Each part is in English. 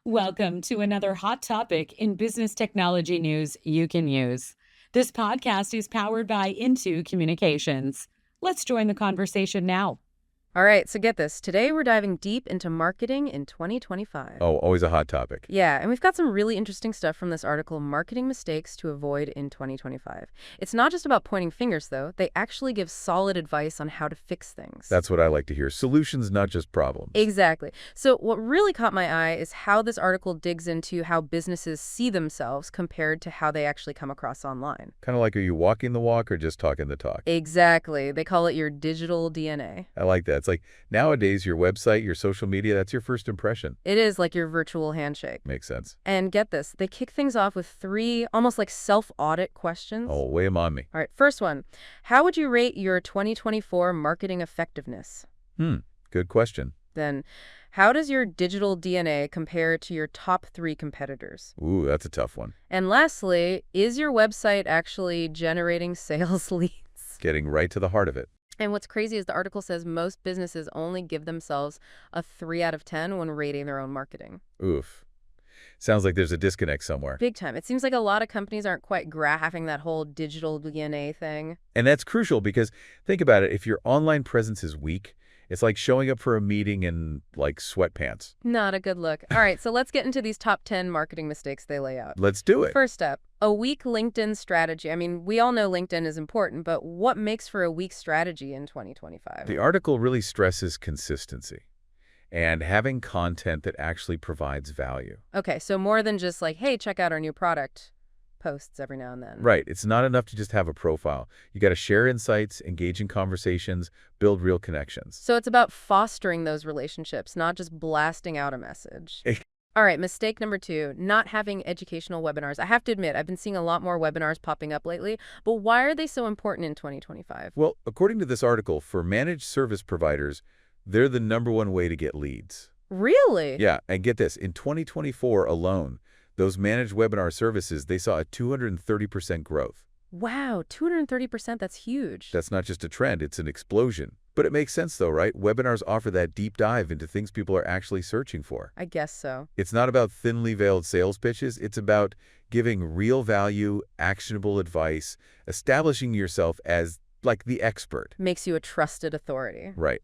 Welcome to another hot topic in business technology news you can use. This podcast is powered by Into Communications. Let's join the conversation now. All right, so get this. Today we're diving deep into marketing in 2025. Oh, always a hot topic. Yeah, and we've got some really interesting stuff from this article, Marketing Mistakes to Avoid in 2025. It's not just about pointing fingers, though. They actually give solid advice on how to fix things. That's what I like to hear. Solutions, not just problems. Exactly. So what really caught my eye is how this article digs into how businesses see themselves compared to how they actually come across online. Kind of like, are you walking the walk or just talking the talk? Exactly. They call it your digital DNA. I like that. It's like nowadays your website, your social media, that's your first impression. It is like your virtual handshake. Makes sense. And get this, they kick things off with three almost like self-audit questions. Oh, weigh 'em on me. All right, first one. How would you rate your 2024 marketing effectiveness? Good question. Then, how does your digital DNA compare to your top 3 competitors? Ooh, that's a tough one. And lastly, is your website actually generating sales leads? Getting right to the heart of it. And what's crazy is the article says most businesses only give themselves a 3 out of 10 when rating their own marketing. Oof. Sounds like there's a disconnect somewhere. Big time. It seems like a lot of companies aren't quite grasping that whole digital DNA thing. And that's crucial because think about it. If your online presence is weak, it's like showing up for a meeting in like sweatpants. Not a good look. All right, so let's get into these top 10 marketing mistakes they lay out. Let's do it. First up, a weak LinkedIn strategy. I mean, we all know LinkedIn is important, but what makes for a weak strategy in 2025? The article really stresses consistency and having content that actually provides value. Okay, so more than just like, hey, check out our new product posts every now and then. Right. It's not enough to just have a profile. You got to share insights, engage in conversations, build real connections. So it's about fostering those relationships, not just blasting out a message. All right, mistake number 2, not having educational webinars. I have to admit, I've been seeing a lot more webinars popping up lately, but why are they so important in 2025? Well, according to this article, for managed service providers, they're the #1 way to get leads. Really? Yeah, and get this, in 2024 alone, those managed webinar services, they saw a 230% growth. Wow, 230%, that's huge. That's not just a trend, it's an explosion. But it makes sense though, right? Webinars offer that deep dive into things people are actually searching for. I guess so. It's not about thinly veiled sales pitches. It's about giving real value, actionable advice, establishing yourself as like the expert. Makes you a trusted authority. Right.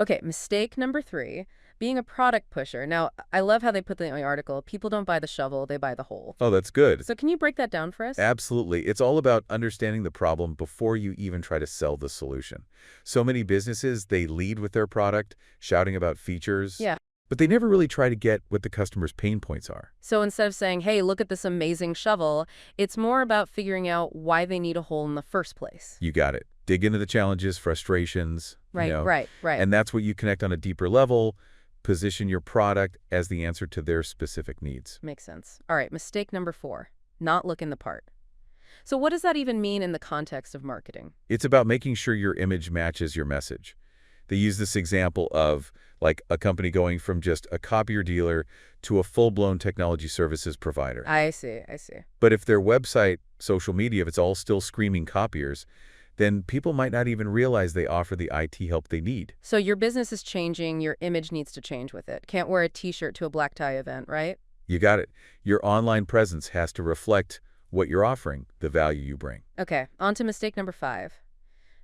Okay, mistake number 3, being a product pusher. Now, I love how they put that in the article. People don't buy the shovel, they buy the hole. Oh, that's good. So can you break that down for us? Absolutely. It's all about understanding the problem before you even try to sell the solution. So many businesses, they lead with their product, shouting about features. Yeah. But they never really try to get what the customer's pain points are. So instead of saying, hey, look at this amazing shovel, it's more about figuring out why they need a hole in the first place. You got it. Dig into the challenges, frustrations. Right. And that's what you connect on a deeper level. Position your product as the answer to their specific needs. Makes sense. All right, mistake number 4, not looking the part. So what does that even mean in the context of marketing? It's about making sure your image matches your message. They use this example of like a company going from just a copier dealer to a full-blown technology services provider. I see. But if their website, social media, if it's all still screaming copiers, then people might not even realize they offer the IT help they need. So your business is changing, your image needs to change with it. Can't wear a t-shirt to a black tie event, right? You got it. Your online presence has to reflect what you're offering, the value you bring. Okay, on to mistake number 5.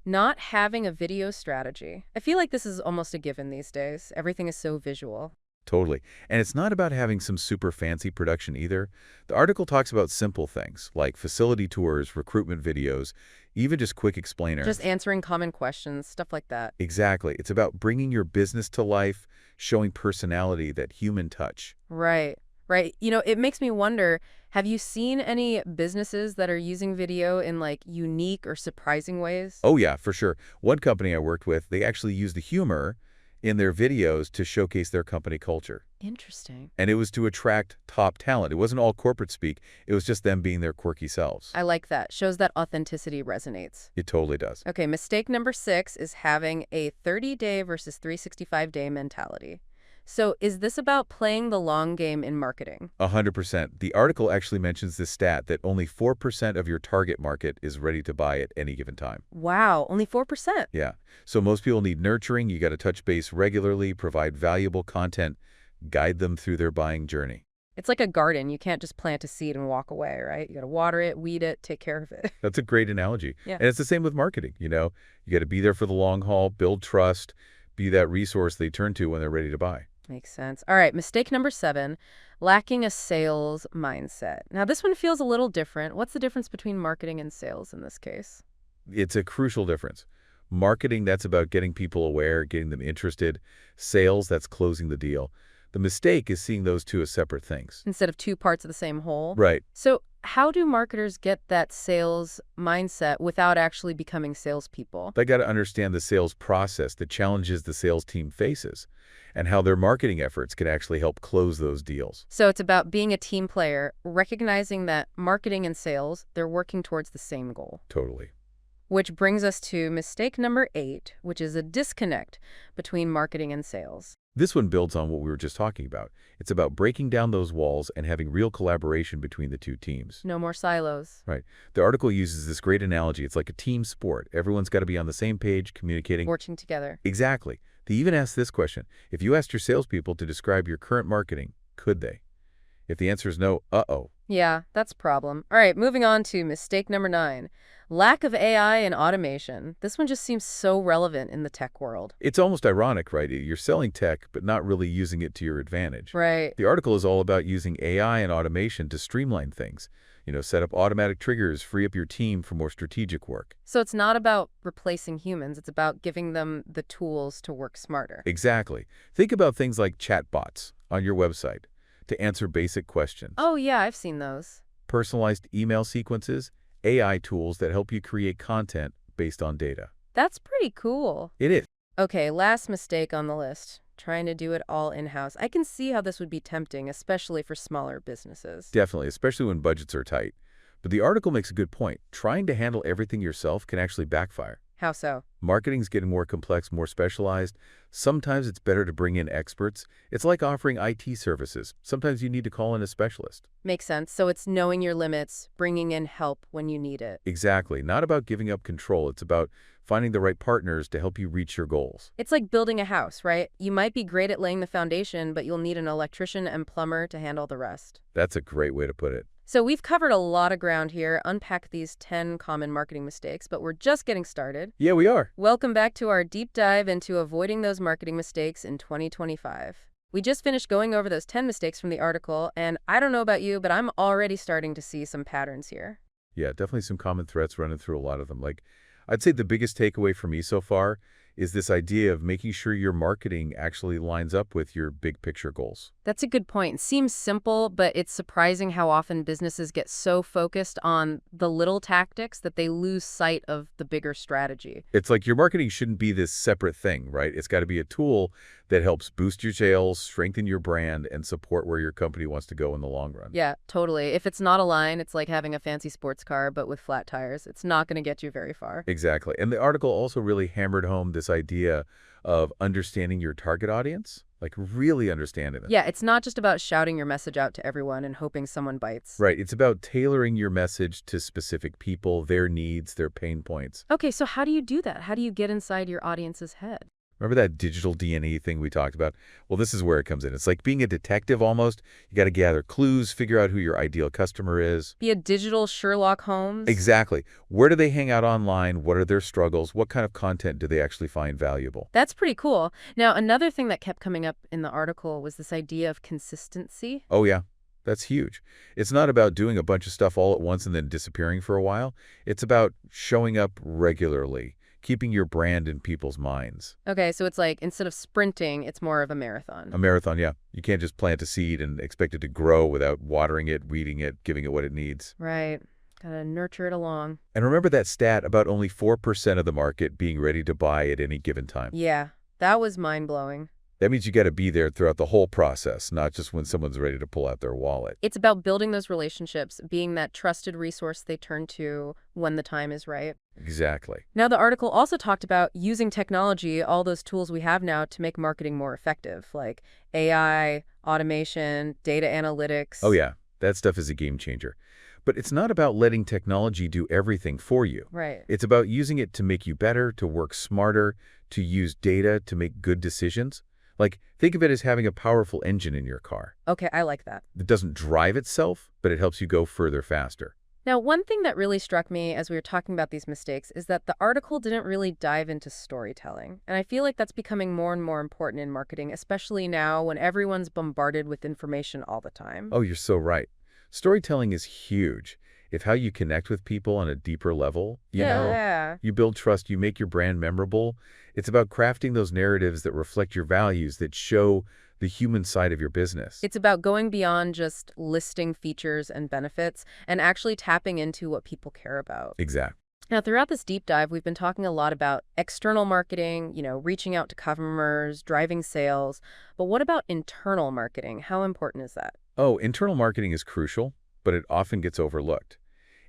Not having a video strategy. I feel like this is almost a given these days. Everything is so visual. Totally. And it's not about having some super fancy production either. The article talks about simple things like facility tours, recruitment videos, even just quick explainers. Just answering common questions, stuff like that. Exactly. It's about bringing your business to life, showing personality, that human touch. Right. You know, it makes me wonder, have you seen any businesses that are using video in like unique or surprising ways? Oh yeah, for sure. One company I worked with, they actually used the humor in their videos to showcase their company culture. Interesting. And it was to attract top talent. It wasn't all corporate speak. It was just them being their quirky selves. I like that. Shows that authenticity resonates. It totally does. Okay, mistake number 6 is having a 30-day versus 365-day mentality. So is this about playing the long game in marketing? 100%. The article actually mentions this stat that only 4% of your target market is ready to buy at any given time. Wow, only 4%. Yeah. So most people need nurturing. You got to touch base regularly, provide valuable content, guide them through their buying journey. It's like a garden. You can't just plant a seed and walk away, right? You got to water it, weed it, take care of it. That's a great analogy. Yeah. And it's the same with marketing, you know. You got to be there for the long haul, build trust, be that resource they turn to when they're ready to buy. Makes sense. All right, mistake number 7, lacking a sales mindset. Now, this one feels a little different. What's the difference between marketing and sales in this case? It's a crucial difference. Marketing, that's about getting people aware, getting them interested. Sales, that's closing the deal. The mistake is seeing those two as separate things. Instead of two parts of the same whole? Right. So how do marketers get that sales mindset without actually becoming salespeople? They got to understand the sales process, the challenges the sales team faces, and how their marketing efforts can actually help close those deals. So it's about being a team player, recognizing that marketing and sales, they're working towards the same goal. Totally. Which brings us to mistake number 8, which is a disconnect between marketing and sales. This one builds on what we were just talking about. It's about breaking down those walls and having real collaboration between the two teams. No more silos. Right. The article uses this great analogy. It's like a team sport. Everyone's got to be on the same page, communicating. Working together. Exactly. They even asked this question. If you asked your salespeople to describe your current marketing, could they? If the answer is no, uh-oh. Yeah, that's a problem. All right, moving on to mistake number 9. Lack of AI and automation. This one just seems so relevant in the tech world. It's almost ironic, right? You're selling tech, but not really using it to your advantage. Right. The article is all about using AI and automation to streamline things. You know, set up automatic triggers, free up your team for more strategic work. So it's not about replacing humans. It's about giving them the tools to work smarter. Exactly. Think about things like chatbots on your website to answer basic questions. Oh, yeah, I've seen those. Personalized email sequences, AI tools that help you create content based on data. That's pretty cool. It is. Okay, last mistake on the list. Trying to do it all in-house. I can see how this would be tempting, especially for smaller businesses. Definitely, especially when budgets are tight. But the article makes a good point. Trying to handle everything yourself can actually backfire. How so? Marketing's getting more complex, more specialized. Sometimes it's better to bring in experts. It's like offering IT services. Sometimes you need to call in a specialist. Makes sense. So it's knowing your limits, bringing in help when you need it. Exactly. Not about giving up control. It's about finding the right partners to help you reach your goals. It's like building a house, right? You might be great at laying the foundation, but you'll need an electrician and plumber to handle the rest. That's a great way to put it. So we've covered a lot of ground here, unpacked these 10 common marketing mistakes, but we're just getting started. Yeah, we are. Welcome back to our deep dive into avoiding those marketing mistakes in 2025. We just finished going over those 10 mistakes from the article, and I don't know about you, but I'm already starting to see some patterns here. Yeah, definitely some common threads running through a lot of them. Like, I'd say the biggest takeaway for me so far is this idea of making sure your marketing actually lines up with your big picture goals. That's a good point. Seems simple, but it's surprising how often businesses get so focused on the little tactics that they lose sight of the bigger strategy. It's like your marketing shouldn't be this separate thing, right? It's got to be a tool that helps boost your sales, strengthen your brand, and support where your company wants to go in the long run. Yeah, totally. If it's not aligned, it's like having a fancy sports car, but with flat tires. It's not going to get you very far. Exactly. And the article also really hammered home this idea of understanding your target audience, like really understanding them. Yeah, it's not just about shouting your message out to everyone and hoping someone bites. Right. It's about tailoring your message to specific people, their needs, their pain points. Okay, so how do you do that? How do you get inside your audience's head? Remember that digital DNA thing we talked about? Well, this is where it comes in. It's like being a detective almost. You got to gather clues, figure out who your ideal customer is. Be a digital Sherlock Holmes? Exactly. Where do they hang out online? What are their struggles? What kind of content do they actually find valuable? That's pretty cool. Now, another thing that kept coming up in the article was this idea of consistency. Oh, yeah. That's huge. It's not about doing a bunch of stuff all at once and then disappearing for a while. It's about showing up regularly, keeping your brand in people's minds. Okay, so it's like instead of sprinting, it's more of a marathon. A marathon, yeah. You can't just plant a seed and expect it to grow without watering it, weeding it, giving it what it needs. Right. Gotta nurture it along. And remember that stat about only 4% of the market being ready to buy at any given time. Yeah, that was mind-blowing. That means you got to be there throughout the whole process, not just when someone's ready to pull out their wallet. It's about building those relationships, being that trusted resource they turn to when the time is right. Exactly. Now, the article also talked about using technology, all those tools we have now, to make marketing more effective, like AI, automation, data analytics. Oh, yeah. That stuff is a game changer. But it's not about letting technology do everything for you. Right. It's about using it to make you better, to work smarter, to use data to make good decisions. Like, think of it as having a powerful engine in your car. Okay, I like that. It doesn't drive itself, but it helps you go further faster. Now, one thing that really struck me as we were talking about these mistakes is that the article didn't really dive into storytelling. And I feel like that's becoming more and more important in marketing, especially now when everyone's bombarded with information all the time. Oh, you're so right. Storytelling is huge. If how you connect with people on a deeper level, Yeah. you build trust, you make your brand memorable. It's about crafting those narratives that reflect your values, that show the human side of your business. It's about going beyond just listing features and benefits and actually tapping into what people care about. Exactly. Now, throughout this deep dive, we've been talking a lot about external marketing, reaching out to customers, driving sales. But what about internal marketing? How important is that? Oh, internal marketing is crucial, but it often gets overlooked.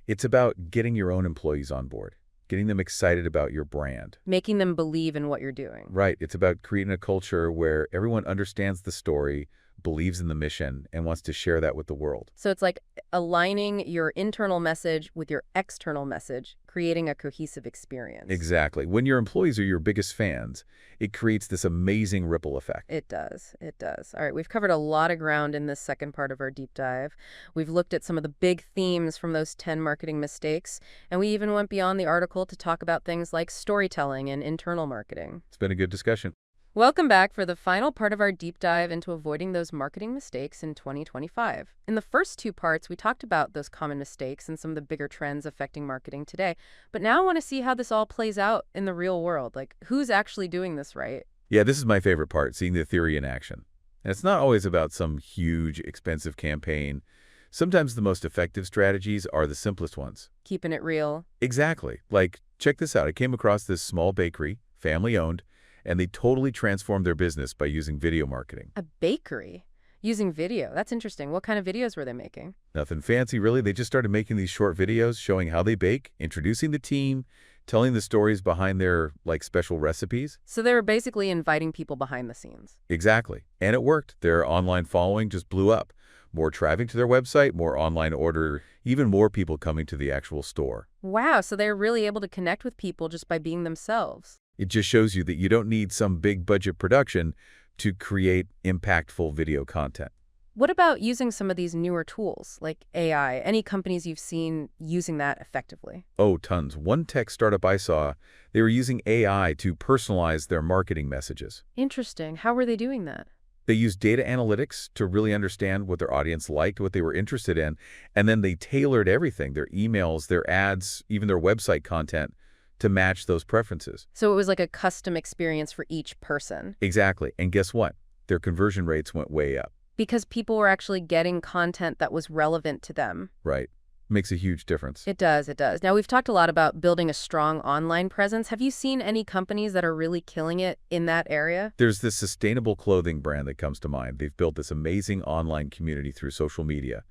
It's about getting your own employees on board, getting them excited about your brand. Making them believe in what you're doing. Right. It's about creating a culture where everyone understands the story, believes in the mission, and wants to share that with the world. So it's like aligning your internal message with your external message, creating a cohesive experience. Exactly. When your employees are your biggest fans, it creates this amazing ripple effect. It does. It does. All right, we've covered a lot of ground in this second part of our deep dive. We've looked at some of the big themes from those 10 marketing mistakes, and we even went beyond the article to talk about things like storytelling and internal marketing. It's been a good discussion. Welcome back for the final part of our deep dive into avoiding those marketing mistakes in 2025. In the first two parts, we talked about those common mistakes and some of the bigger trends affecting marketing today. But now I want to see how this all plays out in the real world. Like, who's actually doing this right? Yeah, this is my favorite part, seeing the theory in action. And it's not always about some huge, expensive campaign. Sometimes the most effective strategies are the simplest ones. Keeping it real. Exactly. Like, check this out. I came across this small bakery, family-owned, and they totally transformed their business by using video marketing. A bakery? Using video? That's interesting. What kind of videos were they making? Nothing fancy, really. They just started making these short videos showing how they bake, introducing the team, telling the stories behind their, special recipes. So they were basically inviting people behind the scenes. Exactly. And it worked. Their online following just blew up. More traffic to their website, more online order, even more people coming to the actual store. Wow, so they're really able to connect with people just by being themselves. It just shows you that you don't need some big budget production to create impactful video content. What about using some of these newer tools, like AI? Any companies you've seen using that effectively? Oh, tons. One tech startup I saw, they were using AI to personalize their marketing messages. Interesting. How were they doing that? They used data analytics to really understand what their audience liked, what they were interested in, and then they tailored everything, their emails, their ads, even their website content, to match those preferences. So it was like a custom experience for each person. Exactly. And guess what? Their conversion rates went way up. Because people were actually getting content that was relevant to them. Right. Makes a huge difference. It does, it does. Now, we've talked a lot about building a strong online presence. Have you seen any companies that are really killing it in that area? There's this sustainable clothing brand that comes to mind. They've built this amazing online community through social media.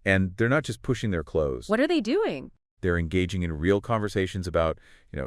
And they're not just pushing their clothes. What are they doing? They're engaging in real conversations about,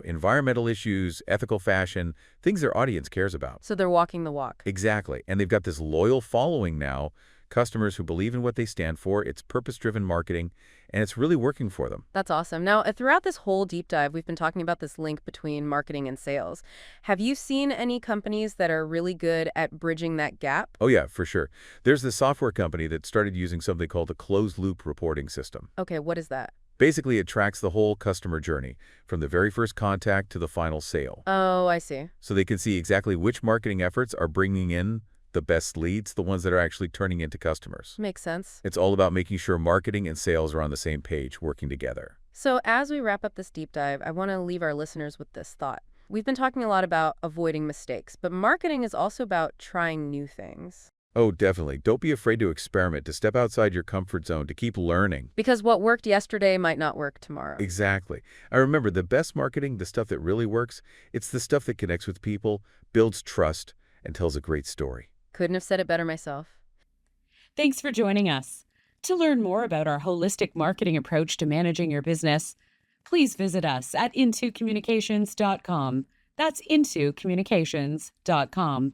environmental issues, ethical fashion, things their audience cares about. So they're walking the walk. Exactly. And they've got this loyal following now, customers who believe in what they stand for. It's purpose-driven marketing, and it's really working for them. That's awesome. Now, throughout this whole deep dive, we've been talking about this link between marketing and sales. Have you seen any companies that are really good at bridging that gap? Oh, yeah, for sure. There's this software company that started using something called a closed-loop reporting system. Okay, what is that? Basically, it tracks the whole customer journey, from the very first contact to the final sale. Oh, I see. So they can see exactly which marketing efforts are bringing in the best leads, the ones that are actually turning into customers. Makes sense. It's all about making sure marketing and sales are on the same page, working together. So as we wrap up this deep dive, I want to leave our listeners with this thought. We've been talking a lot about avoiding mistakes, but marketing is also about trying new things. Oh, definitely. Don't be afraid to experiment, to step outside your comfort zone, to keep learning. Because what worked yesterday might not work tomorrow. Exactly. I remember the best marketing, the stuff that really works, it's the stuff that connects with people, builds trust, and tells a great story. Couldn't have said it better myself. Thanks for joining us. To learn more about our holistic marketing approach to managing your business, please visit us at intocommunications.com. That's intocommunications.com.